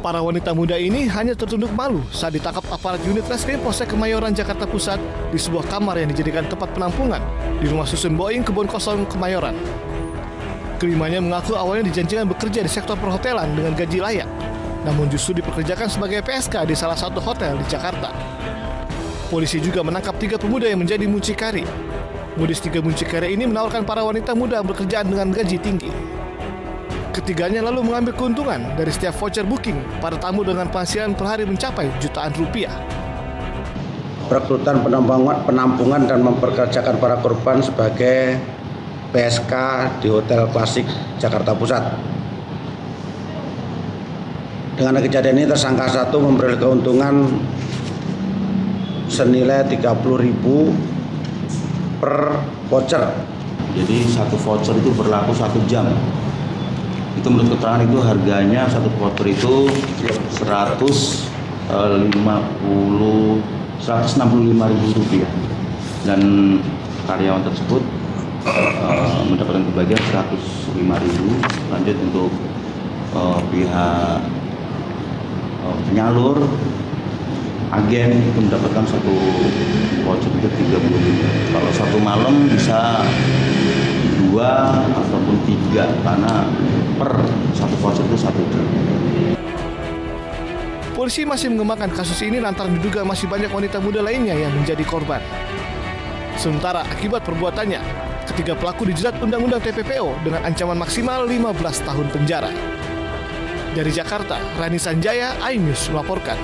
Para wanita muda ini hanya tertunduk malu saat ditangkap aparat unit reskrim Polsek Kemayoran, Jakarta Pusat di sebuah kamar yang dijadikan tempat penampungan di rumah susun Boeing Kebon Kosong, Kemayoran. Kelimanya mengaku awalnya dijanjikan bekerja di sektor perhotelan dengan gaji layak, namun justru dipekerjakan sebagai PSK di salah satu hotel di Jakarta. Polisi juga menangkap 3 pemuda yang menjadi mucikari. Modus 3 mucikari ini menawarkan para wanita muda bekerjaan dengan gaji tinggi. Ketiganya lalu mengambil keuntungan dari setiap voucher booking para tamu dengan penghasilan per hari mencapai jutaan rupiah. Perekrutan penampungan dan memperkerjakan para korban sebagai PSK di Hotel Klasik Jakarta Pusat. Dengan kejadian ini tersangka 1 memperoleh keuntungan senilai 30.000 per voucher. Jadi satu voucher itu berlaku 1 jam. Itu menurut keterangan itu harganya satu voucher itu 165.000 rupiah, dan karyawan tersebut mendapatkan kebagian 105.000. Lanjut untuk pihak penyalur agen itu mendapatkan satu voucher itu 30.000. Kalau satu malam bisa 2 ataupun 3 karena per satu voucher itu 1 jam. Polisi masih mengembangkan kasus ini lantaran diduga masih banyak wanita muda lainnya yang menjadi korban. Sementara akibat perbuatannya, ketiga pelaku dijerat Undang-Undang TPPO dengan ancaman maksimal 15 tahun penjara. Dari Jakarta, Rani Sanjaya, iNews melaporkan.